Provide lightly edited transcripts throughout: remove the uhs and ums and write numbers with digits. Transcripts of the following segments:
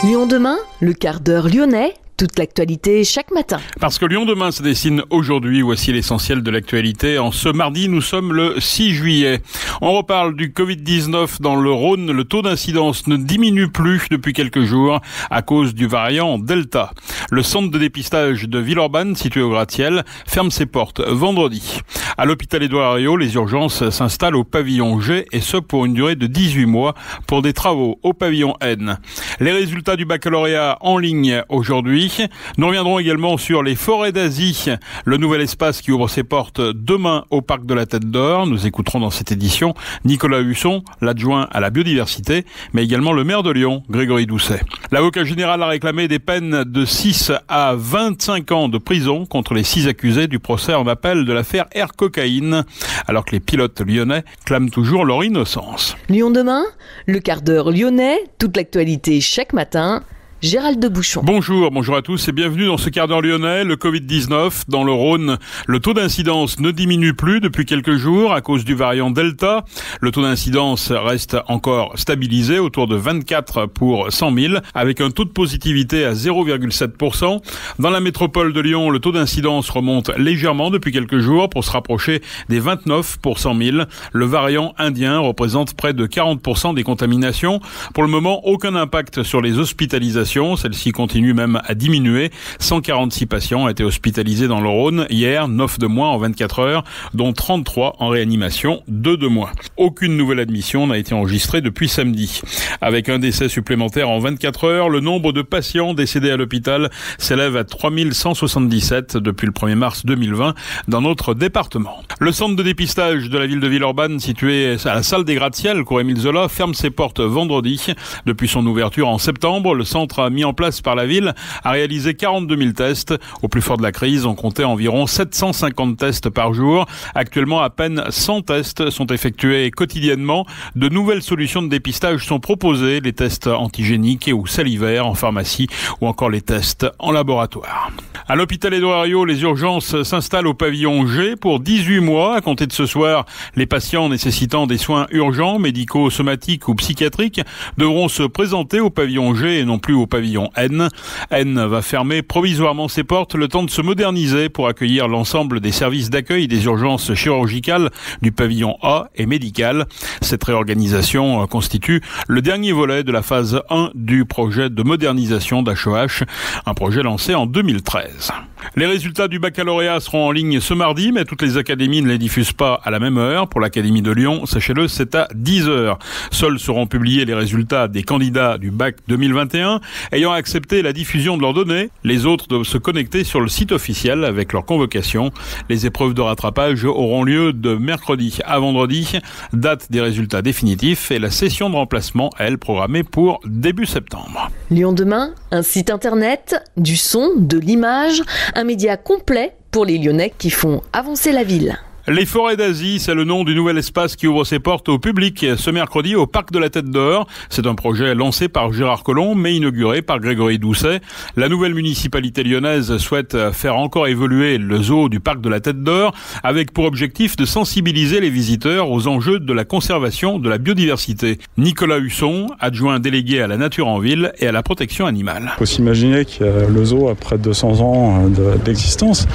Lyon demain, le quart d'heure lyonnais, toute l'actualité chaque matin. Parce que Lyon demain se dessine aujourd'hui, voici l'essentiel de l'actualité. En ce mardi, nous sommes le 6 juillet. On reparle du Covid-19 dans le Rhône. Le taux d'incidence ne diminue plus depuis quelques jours à cause du variant Delta. Le centre de dépistage de Villeurbanne, situé au gratte-ciel, ferme ses portes vendredi. À l'hôpital Édouard Herriot, les urgences s'installent au pavillon G et ce pour une durée de 18 mois pour des travaux au pavillon N. Les résultats du baccalauréat en ligne aujourd'hui. Nous reviendrons également sur les forêts d'Asie, le nouvel espace qui ouvre ses portes demain au parc de la Tête d'Or. Nous écouterons dans cette édition Nicolas Husson, l'adjoint à la biodiversité, mais également le maire de Lyon, Grégory Doucet. L'avocat général a réclamé des peines de 6 à 25 ans de prison contre les 6 accusés du procès en appel de l'affaire Air Cocaïne, alors que les pilotes lyonnais clament toujours leur innocence. Lyon demain, le quart d'heure lyonnais, toute l'actualité chaque matin. Gérald de Bouchon. Bonjour à tous et bienvenue dans ce quart d'heure lyonnais. Le Covid-19 dans le Rhône, le taux d'incidence ne diminue plus depuis quelques jours à cause du variant Delta. Le taux d'incidence reste encore stabilisé autour de 24 pour 100 000 avec un taux de positivité à 0,7%. Dans la métropole de Lyon, le taux d'incidence remonte légèrement depuis quelques jours pour se rapprocher des 29 pour 100 000. Le variant indien représente près de 40% des contaminations. Pour le moment, aucun impact sur les hospitalisations. Celle-ci continue même à diminuer. 146 patients ont été hospitalisés dans le Rhône hier, 9 de moins en 24 heures, dont 33 en réanimation, 2 de moins. Aucune nouvelle admission n'a été enregistrée depuis samedi. Avec un décès supplémentaire en 24 heures, le nombre de patients décédés à l'hôpital s'élève à 3177 depuis le 1er mars 2020 dans notre département. Le centre de dépistage de la ville de Villeurbanne, situé à la salle des gratte-ciel, Cour-Émile Zola, ferme ses portes vendredi. Depuis son ouverture en septembre, le centre mis en place par la ville a réalisé 42 000 tests. Au plus fort de la crise, on comptait environ 750 tests par jour. Actuellement, à peine 100 tests sont effectués quotidiennement. De nouvelles solutions de dépistage sont proposées, les tests antigéniques ou salivaires en pharmacie ou encore les tests en laboratoire. À l'hôpital Édouard Herriot, les urgences s'installent au pavillon G pour 18 mois. À compter de ce soir, les patients nécessitant des soins urgents, médicaux, somatiques ou psychiatriques devront se présenter au pavillon G et non plus au pavillon N. N va fermer provisoirement ses portes le temps de se moderniser pour accueillir l'ensemble des services d'accueil des urgences chirurgicales du pavillon A et médical. Cette réorganisation constitue le dernier volet de la phase 1 du projet de modernisation d'HEH, un projet lancé en 2013. Les résultats du baccalauréat seront en ligne ce mardi, mais toutes les académies ne les diffusent pas à la même heure. Pour l'Académie de Lyon, sachez-le, c'est à 10h. Seuls seront publiés les résultats des candidats du bac 2021 ayant accepté la diffusion de leurs données. Les autres doivent se connecter sur le site officiel avec leur convocation. Les épreuves de rattrapage auront lieu de mercredi à vendredi, date des résultats définitifs, et la session de remplacement, elle, programmée pour début septembre. Lyon demain, un site internet, du son, de l'image, un média complet pour les Lyonnais qui font avancer la ville. Les forêts d'Asie, c'est le nom du nouvel espace qui ouvre ses portes au public ce mercredi au parc de la Tête d'Or. C'est un projet lancé par Gérard Collomb, mais inauguré par Grégory Doucet. La nouvelle municipalité lyonnaise souhaite faire encore évoluer le zoo du parc de la Tête d'Or avec pour objectif de sensibiliser les visiteurs aux enjeux de la conservation de la biodiversité. Nicolas Husson, adjoint délégué à la nature en ville et à la protection animale. Il faut s'imaginer que le zoo a près de 200 ans d'existence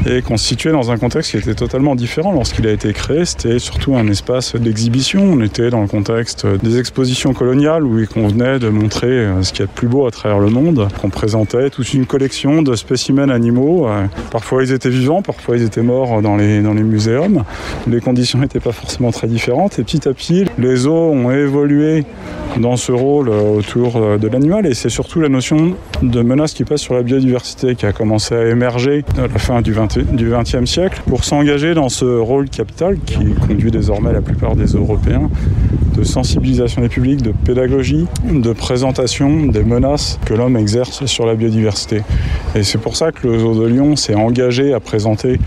et constitué dans un contexte qui était totalement différent. Lorsqu'il a été créé, c'était surtout un espace d'exhibition. On était dans le contexte des expositions coloniales où il convenait de montrer ce qu'il y a de plus beau à travers le monde. On présentait toute une collection de spécimens animaux. Parfois ils étaient vivants, parfois ils étaient morts dans les muséums. Les conditions n'étaient pas forcément très différentes et petit à petit, les zoos ont évolué dans ce rôle autour de l'animal et c'est surtout la notion de menace qui pèse sur la biodiversité qui a commencé à émerger à la fin du XXe siècle pour s'engager dans ce rôle capital qui conduit désormais la plupart des Européens de sensibilisation des publics, de pédagogie, de présentation des menaces que l'homme exerce sur la biodiversité. Et c'est pour ça que le Zoo de Lyon s'est engagé à présenter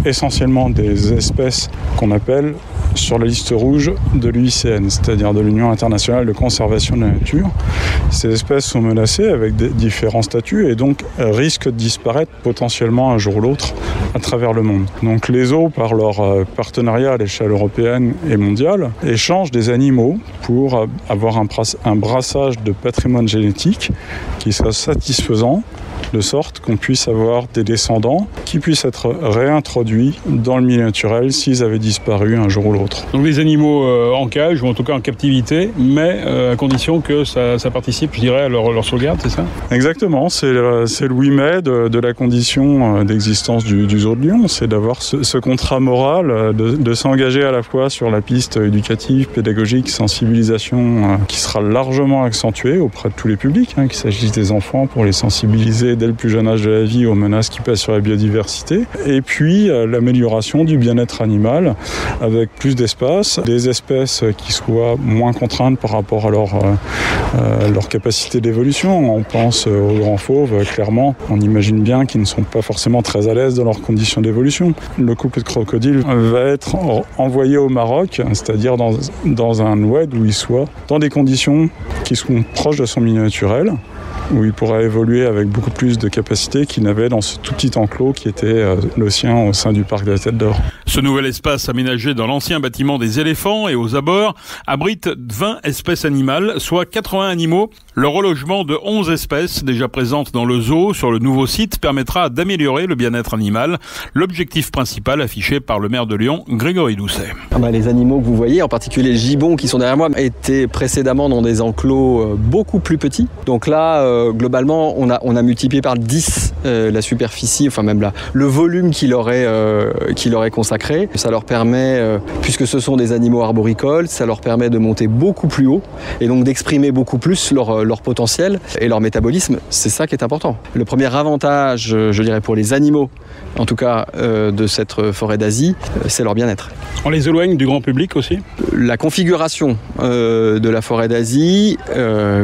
essentiellement des espèces qu'on appelle sur la liste rouge de l'UICN, c'est-à-dire de l'Union internationale de conservation de la nature. Ces espèces sont menacées avec différents statuts et donc risquent de disparaître potentiellement un jour ou l'autre à travers le monde. Donc les zoos, par leur partenariat à l'échelle européenne et mondiale, échangent des animaux pour avoir un brassage de patrimoine génétique qui soit satisfaisant, de sorte qu'on puisse avoir des descendants qui puissent être réintroduits dans le milieu naturel s'ils avaient disparu un jour ou l'autre. Donc des animaux en cage ou en tout cas en captivité, mais à condition que ça participe, je dirais, à leur sauvegarde, c'est ça ? Exactement, c'est le oui mais de la condition d'existence du zoo de Lyon, c'est d'avoir ce contrat moral, de s'engager à la fois sur la piste éducative, pédagogique, sensibilisation, qui sera largement accentuée auprès de tous les publics, qu'il s'agisse des enfants pour les sensibiliser dès le plus jeune âge de la vie aux menaces qui pèsent sur la biodiversité, et puis l'amélioration du bien-être animal avec plus d'espace, des espèces qui soient moins contraintes par rapport à leur capacité d'évolution. On pense aux grands fauves, clairement, on imagine bien qu'ils ne sont pas forcément très à l'aise dans leurs conditions d'évolution. Le couple de crocodiles va être envoyé au Maroc, c'est-à-dire dans un oued où il soit dans des conditions qui sont proches de son milieu naturel, où il pourra évoluer avec beaucoup plus de capacité qu'il n'avait dans ce tout petit enclos qui était le sien au sein du parc de la Tête d'Or. Ce nouvel espace aménagé dans l'ancien bâtiment des éléphants et aux abords abrite 20 espèces animales, soit 80 animaux. Le relogement de 11 espèces déjà présentes dans le zoo sur le nouveau site permettra d'améliorer le bien-être animal. L'objectif principal affiché par le maire de Lyon, Grégory Doucet. Les animaux que vous voyez, en particulier les gibbons qui sont derrière moi, étaient précédemment dans des enclos beaucoup plus petits. Donc là, globalement, on a multiplié par 10 la superficie, enfin même là, le volume qu'il aurait consacré. Ça leur permet, puisque ce sont des animaux arboricoles, ça leur permet de monter beaucoup plus haut et donc d'exprimer beaucoup plus leur potentiel et leur métabolisme. C'est ça qui est important. Le premier avantage, je dirais, pour les animaux, en tout cas de cette forêt d'Asie, c'est leur bien-être. On les éloigne du grand public aussi ? La configuration de la forêt d'Asie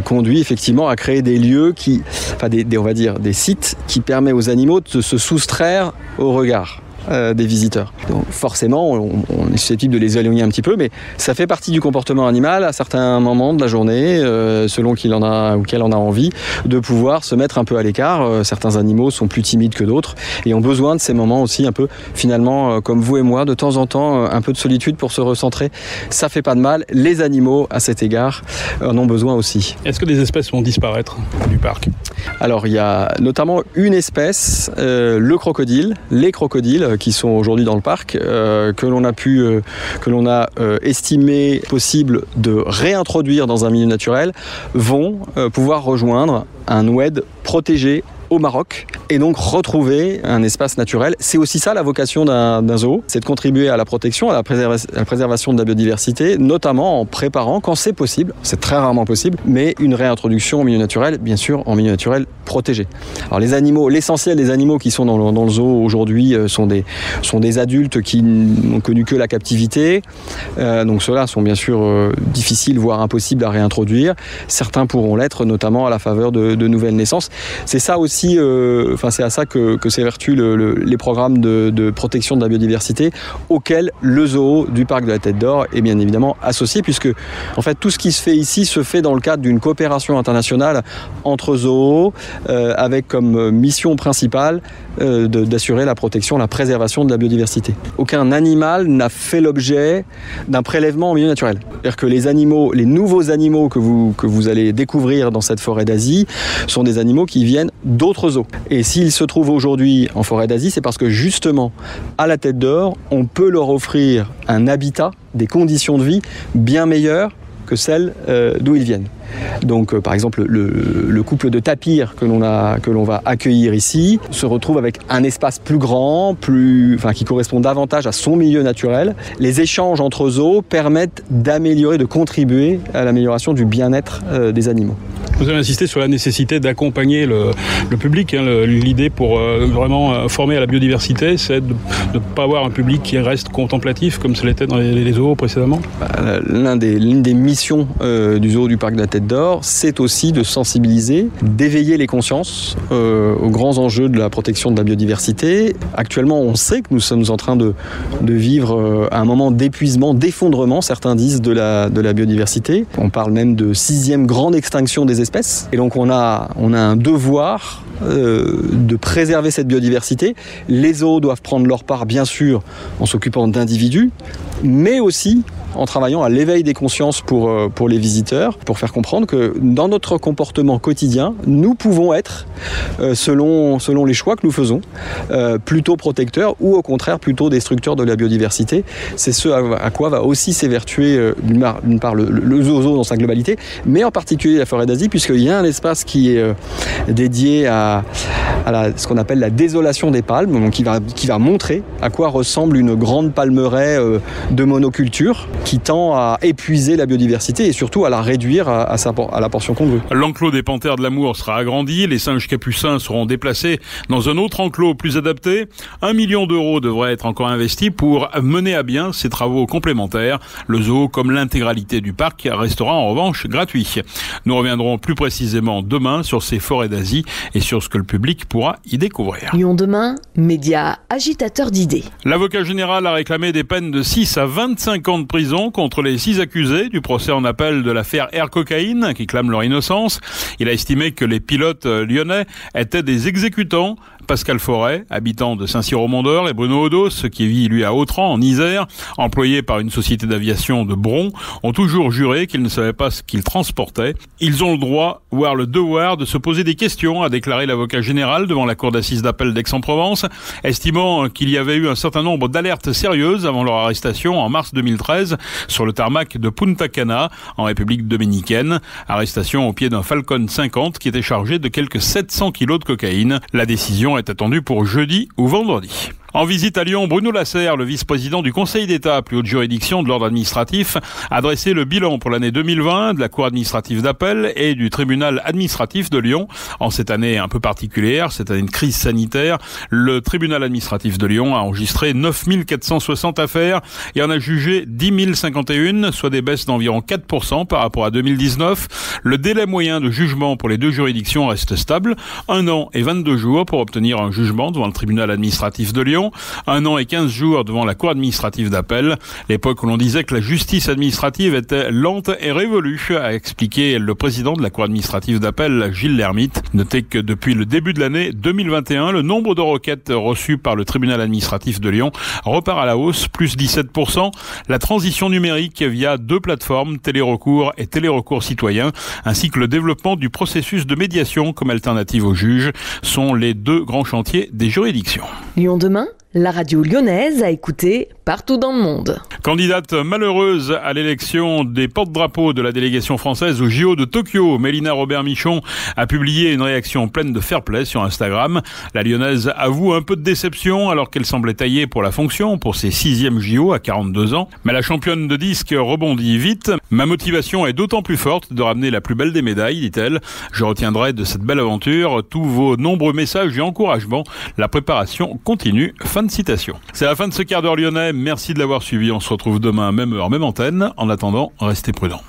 conduit effectivement à créer des lieux on va dire des sites qui permettent aux animaux de se soustraire au regard des visiteurs. Donc forcément, on est susceptible de les éloigner un petit peu, mais ça fait partie du comportement animal à certains moments de la journée, selon qu'il en a ou qu'elle en a envie, de pouvoir se mettre un peu à l'écart. Certains animaux sont plus timides que d'autres et ont besoin de ces moments aussi un peu, finalement, comme vous et moi, de temps en temps, un peu de solitude pour se recentrer. Ça fait pas de mal. Les animaux, à cet égard, en ont besoin aussi. Est-ce que des espèces vont disparaître du parc ? Alors, il y a notamment une espèce, le crocodile, les crocodiles, qui sont aujourd'hui dans le parc, que l'on a estimé possible de réintroduire dans un milieu naturel, vont pouvoir rejoindre un oued protégé au Maroc et donc retrouver un espace naturel. C'est aussi ça la vocation d'un zoo, c'est de contribuer à la protection, à la préservation de la biodiversité, notamment en préparant, quand c'est possible, c'est très rarement possible, mais une réintroduction au milieu naturel, bien sûr en milieu naturel protégé. Alors les animaux, l'essentiel des animaux qui sont dans le zoo aujourd'hui sont des adultes qui n'ont connu que la captivité, donc ceux-là sont bien sûr difficiles, voire impossibles à réintroduire. Certains pourront l'être, notamment à la faveur de nouvelles naissances. C'est ça aussi, c'est à ça que s'évertuent les programmes de protection de la biodiversité auxquels le zoo du parc de la Tête d'Or est bien évidemment associé, puisque en fait tout ce qui se fait ici se fait dans le cadre d'une coopération internationale entre zoos avec comme mission principale d'assurer la protection, la préservation de la biodiversité. Aucun animal n'a fait l'objet d'un prélèvement en milieu naturel. C'est-à-dire que les nouveaux animaux que vous allez découvrir dans cette forêt d'Asie sont des animaux qui viennent d'autres zoos. Et s'ils se trouvent aujourd'hui en forêt d'Asie, c'est parce que justement, à la Tête d'Or, on peut leur offrir un habitat, des conditions de vie bien meilleures que celles d'où ils viennent. Donc par exemple le couple de tapirs que l'on va accueillir ici se retrouve avec un espace plus grand, qui correspond davantage à son milieu naturel. Les échanges entre zoos permettent d'améliorer, de contribuer à l'amélioration du bien-être des animaux. Vous avez insisté sur la nécessité d'accompagner le public. L'idée pour vraiment former à la biodiversité, c'est de ne pas avoir un public qui reste contemplatif comme ce l'était dans les zoos précédemment. L'une des missions du zoo du parc de la Tête d'Or, c'est aussi de sensibiliser, d'éveiller les consciences aux grands enjeux de la protection de la biodiversité. Actuellement, on sait que nous sommes en train de vivre un moment d'épuisement, d'effondrement, certains disent, de la biodiversité. On parle même de 6e grande extinction des espèces. Et donc on a un devoir de préserver cette biodiversité. Les zoos doivent prendre leur part, bien sûr, en s'occupant d'individus, mais aussi en travaillant à l'éveil des consciences pour les visiteurs, pour faire comprendre que dans notre comportement quotidien, nous pouvons être, selon les choix que nous faisons, plutôt protecteurs ou au contraire plutôt destructeurs de la biodiversité. C'est ce à quoi va aussi s'évertuer d'une part le zoo dans sa globalité, mais en particulier la forêt d'Asie, puisqu'il y a un espace qui est dédié à ce qu'on appelle la désolation des palmes, donc qui va montrer à quoi ressemble une grande palmeraie de monoculture, qui tend à épuiser la biodiversité et surtout à la réduire à la portion qu'on veut. L'enclos des panthères de l'amour sera agrandi, les singes capucins seront déplacés dans un autre enclos plus adapté. 1 million d'euros devrait être encore investi pour mener à bien ces travaux complémentaires. Le zoo, comme l'intégralité du parc, restera en revanche gratuit. Nous reviendrons plus précisément demain sur ces forêts d'Asie et sur ce que le public pourra y découvrir. Lyon demain, média agitateur d'idées. L'avocat général a réclamé des peines de 6 à 25 ans de prison contre les 6 accusés du procès en appel de l'affaire Air Cocaïne qui clament leur innocence. Il a estimé que les pilotes lyonnais étaient des exécutants. Pascal Forêt, habitant de Saint-Cyr-au-Mont-d'Or, et Bruno Odos, qui vit lui à Autran, en Isère, employé par une société d'aviation de Bron, ont toujours juré qu'ils ne savaient pas ce qu'ils transportaient. Ils ont le droit, voire le devoir, de se poser des questions, a déclaré l'avocat général devant la cour d'assises d'appel d'Aix-en-Provence, estimant qu'il y avait eu un certain nombre d'alertes sérieuses avant leur arrestation en mars 2013 sur le tarmac de Punta Cana, en République dominicaine. Arrestation au pied d'un Falcon 50 qui était chargé de quelques 700 kilos de cocaïne. La décision est attendue pour jeudi ou vendredi. En visite à Lyon, Bruno Lasserre, le vice-président du Conseil d'État, plus haute juridiction de l'ordre administratif, a dressé le bilan pour l'année 2020 de la Cour administrative d'appel et du tribunal administratif de Lyon. En cette année un peu particulière, cette année de crise sanitaire, le tribunal administratif de Lyon a enregistré 9 460 affaires et en a jugé 10 051, soit des baisses d'environ 4% par rapport à 2019. Le délai moyen de jugement pour les deux juridictions reste stable, 1 an et 22 jours pour obtenir un jugement devant le tribunal administratif de Lyon. 1 an et 15 jours devant la Cour administrative d'appel. L'époque où l'on disait que la justice administrative était lente et révolue, a expliqué le président de la Cour administrative d'appel, Gilles Lermite. Notez que depuis le début de l'année 2021, le nombre de requêtes reçues par le tribunal administratif de Lyon repart à la hausse, plus 17%. La transition numérique via 2 plateformes, Télérecours et Télérecours citoyen, ainsi que le développement du processus de médiation comme alternative aux juges, sont les 2 grands chantiers des juridictions. Lyon demain, la radio lyonnaise a écouté partout dans le monde. Candidate malheureuse à l'élection des porte-drapeaux de la délégation française au JO de Tokyo, Mélina Robert-Michon a publié une réaction pleine de fair-play sur Instagram. La lyonnaise avoue un peu de déception alors qu'elle semblait taillée pour la fonction pour ses 6e JO à 42 ans. Mais la championne de disque rebondit vite. Ma motivation est d'autant plus forte de ramener la plus belle des médailles, dit-elle. Je retiendrai de cette belle aventure tous vos nombreux messages et encouragements. La préparation continue. Fin de citation. C'est la fin de ce quart d'heure lyonnais. Merci de l'avoir suivi. On se retrouve demain, même heure, même antenne. En attendant, restez prudents.